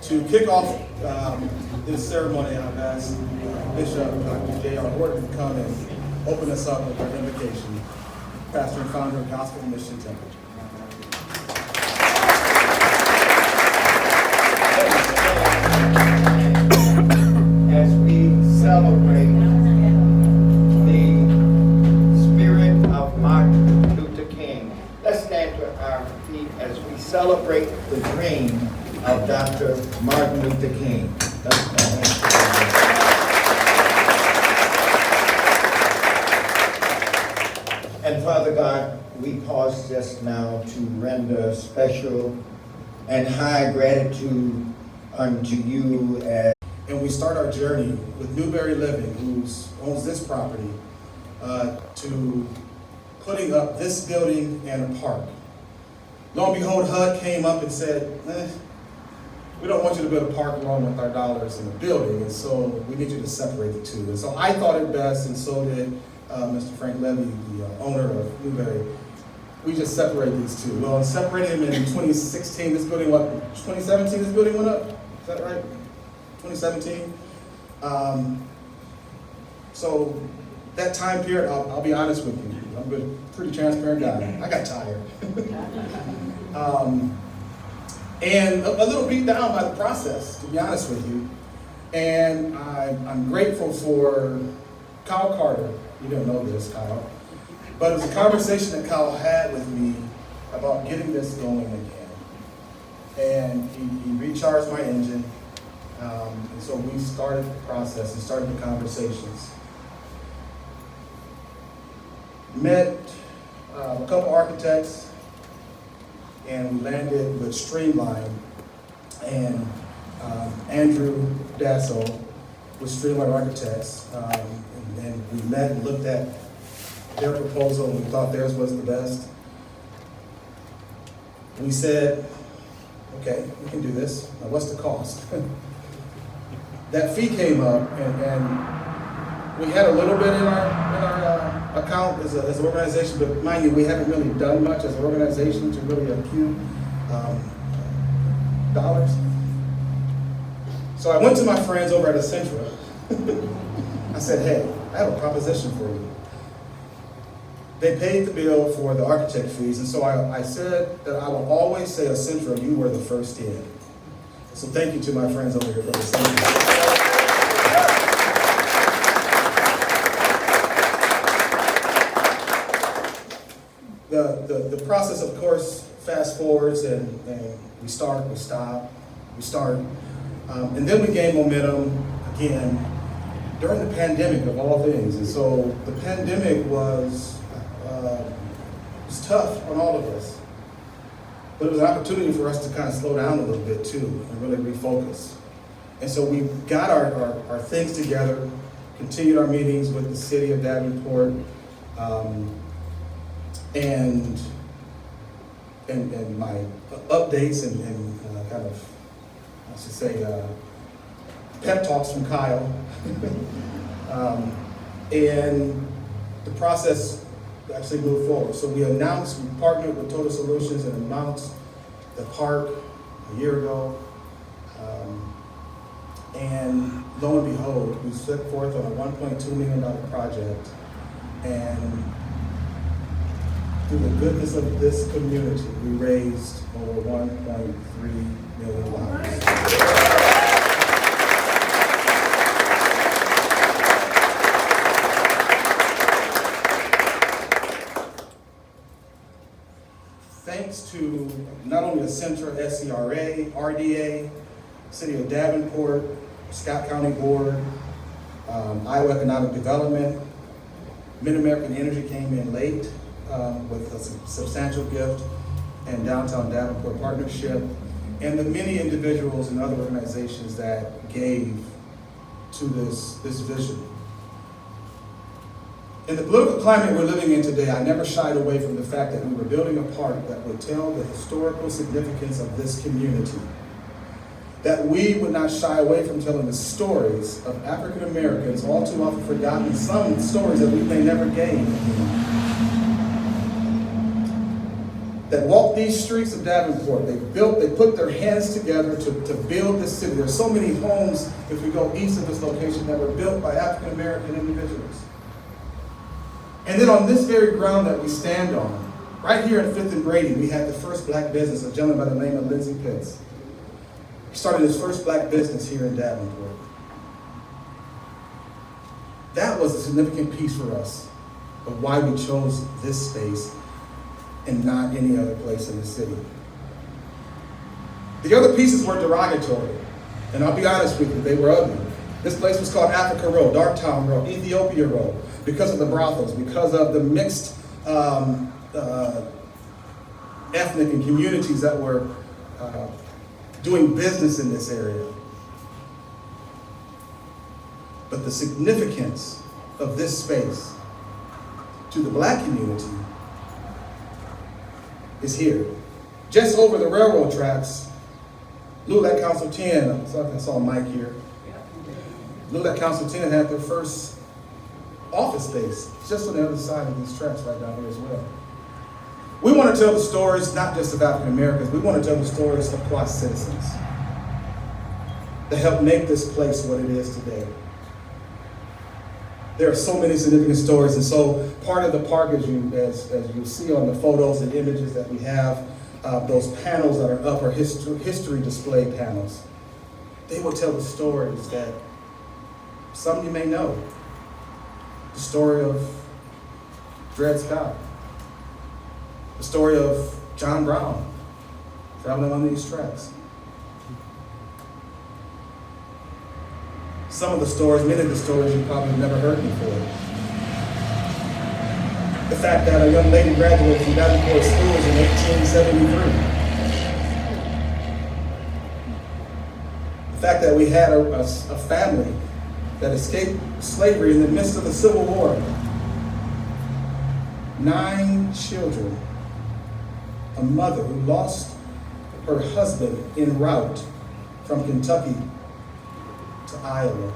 To kick off this ceremony, I've asked Bishop Dr. J.R. Horton to come and open us up with our invocation. Pastor and founder of Gospel Mission Temple. As we celebrate the spirit of Martin Luther King, let's stand to our feet as we celebrate the dream of Dr. Martin Luther King. Let's stand. And Father God, we pause just now to render special and high gratitude unto you as And we start our journey with Newberry Living, who owns this property, to putting up this building and a park. Lo and behold, HUD came up and said, we don't want you to build a park along with our dollars in the building, and so we need you to separate the two. And so I thought it best, and so did Mr. Frank Levy, the owner of Newberry. We just separated these two. Well, separated them in 2016. This building, 2017 this building went up? Is that right? 2017. So that time period, I'll be honest with you, I'm a pretty transparent guy. I got tired. And a little beat down by the process, to be honest with you. And I'm grateful for Kyle Carter. You don't know this, Kyle. But it was a conversation that Kyle had with me about getting this going again. And he recharged my engine. And so we started the process and started the conversations. Met a couple architects, and we landed with Streamline and Andrew Dasso with Streamline Architects. And we met and looked at their proposal, and we thought theirs was the best. We said, okay, we can do this. Now, what's the cost? That fee came up, and we had a little bit in our account as an organization, but mind you, we haven't really done much as an organization to really accrue dollars. So I went to my friends over at Essentra. I said, hey, I have a proposition for you. They paid the bill for the architect fees, and so I said that I will always say, Essentra, you were the first in. So thank you to my friends over here for Essentra. The process, of course, fast forwards, and we start, we stop, we start. And then we gain momentum again during the pandemic, of all things. And so the pandemic was tough on all of us. But it was an opportunity for us to kind of slow down a little bit too and really refocus. And so we got our things together, continued our meetings with the city of Davenport, and my updates and kind of, I should say, pep talks from Kyle. And the process actually moved forward. So we partnered with Total Solutions and announced the park a year ago. And lo and behold, we set forth on a $1.2 million project. And through the goodness of this community, we raised over $1.3 million. Thanks to not only Essentra, SCRA, RDA, City of Davenport, Scott County Board, Iowa Economic Development, Mid-American Energy came in late with a substantial gift, and Downtown Davenport Partnership, and the many individuals and other organizations that gave to this vision. In the political climate we're living in today, I never shied away from the fact that we were building a park that would tell the historical significance of this community. That we would not shy away from telling the stories of African Americans, all too often forgotten, some stories that we may never gain. that walked these streets of Davenport. They put their hands together to build this city. There's so many homes, if we go east of this location, that were built by African American individuals. And then on this very ground that we stand on, right here at 5th and Brady, we had the first black business, a gentleman by the name of Lindsay Pitts. He started his first black business here in Davenport. That was a significant piece for us of why we chose this space and not any other place in the city. The other pieces were derogatory, and I'll be honest with you, they were ugly. This place was called Africa Road, Darktown Road, Ethiopia Road, because of the brothels, because of the mixed ethnic and communities that were doing business in this area. But the significance of this space to the black community is here. Just over the railroad tracks, Lulette Council 10, I saw Mike here. Lulette Council 10 had their first office space just on the other side of these tracks right down here as well. We want to tell the stories not just of African Americans, we want to tell the stories of Quad citizens that helped make this place what it is today. There are so many significant stories, and so part of the park, as you see on the photos and images that we have, those panels that are up are history display panels. They will tell the stories that some you may know. The story of Dred Scott, the story of John Brown traveling on these tracks. Some of the stories, many of the stories you probably never heard before. The fact that a young lady graduated from Davenport schools in 1873. The fact that we had a family that escaped slavery in the midst of the Civil War. 9 children. A mother who lost her husband en route from Kentucky to Iowa.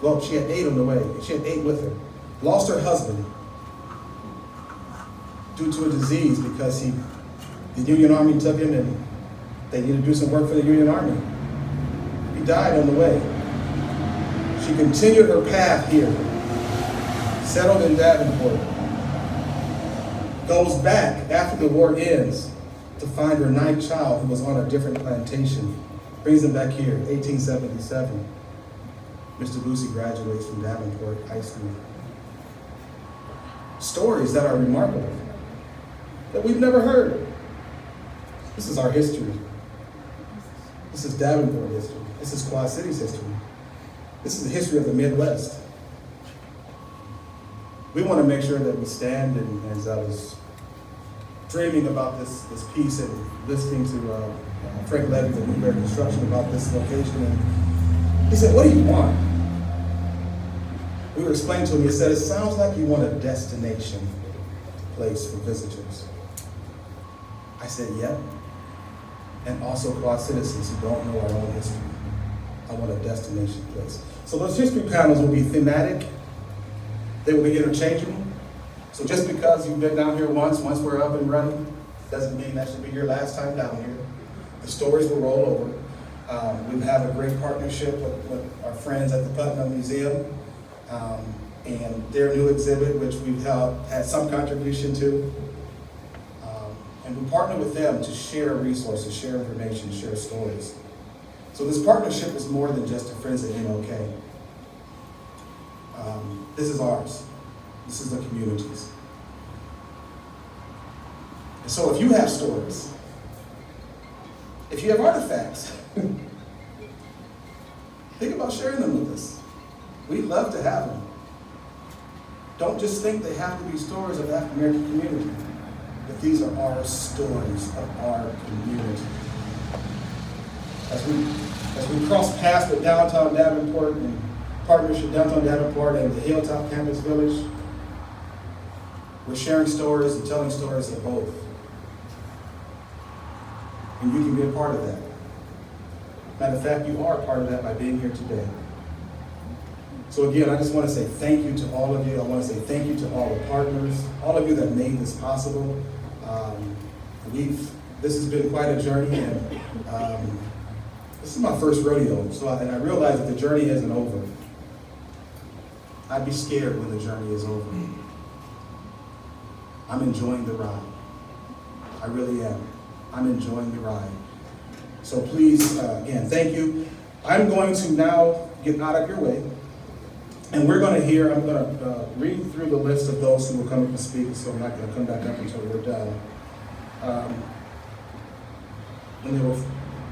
Well, she had 8 on the way. She had 8 with her. Lost her husband due to a disease because the Union Army took him and they needed to do some work for the Union Army. He died on the way. She continued her path here, settled in Davenport, goes back after the war ends to find her 9th child who was on a different plantation. Brings him back here, 1877. Mr. Lucy graduates from Davenport High School. Stories that are remarkable, that we've never heard. This is our history. This is Davenport history. This is Quad Cities history. This is the history of the Midwest. We want to make sure that we stand, and as I was dreaming about this piece and listening to Frank Levy of Newberry Construction about this location, and he said, "What do you want?" We were explaining to him, he said, "It sounds like you want a destination place for visitors." I said, "Yep, and also Quad citizens who don't know our own history. I want a destination place." So those history panels will be thematic. They will be interchangeable. So just because you've been down here once we're up and running, doesn't mean that should be your last time down here. The stories will roll over. We have a great partnership with our friends at the Putnam Museum and their new exhibit, which we've had some contribution to. And we partner with them to share resources, share information, share stories. So this partnership is more than just a Friends at MLK. This is ours. This is the community's. And so if you have stories, if you have artifacts, think about sharing them with us. We'd love to have them. Don't just think they have to be stories of the African American community, but these are our stories of our community. As we cross paths with downtown Davenport and partnership downtown Davenport and the Hilltop Campus Village, we're sharing stories and telling stories of both. And you can be a part of that. Matter of fact, you are a part of that by being here today. So again, I just want to say thank you to all of you. I want to say thank you to all the partners, all of you that made this possible. This has been quite a journey, and this is my first rodeo, and I realize that the journey isn't over. I'd be scared when the journey is over. I'm enjoying the ride. I really am. I'm enjoying the ride. So please, again, thank you. I'm going to now get out of your way, and I'm going to read through the list of those who will come up and speak, so I'm not going to come back up until we're done. And they will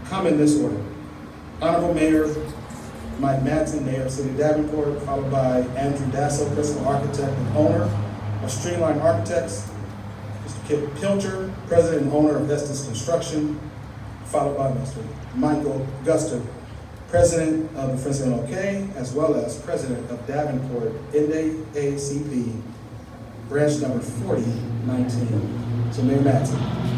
come in this order. Honorable Mayor Mike Madsen, Mayor of City of Davenport, followed by Andrew Dasso, Principal Architect and Owner of Streamline Architects, Mr. Kip Pilcher, President and Owner of Estes Construction, followed by Mr. Michael Guster, President of the Friends of MLK, as well as President of Davenport NAACP, branch number 4019. So Mayor Madsen.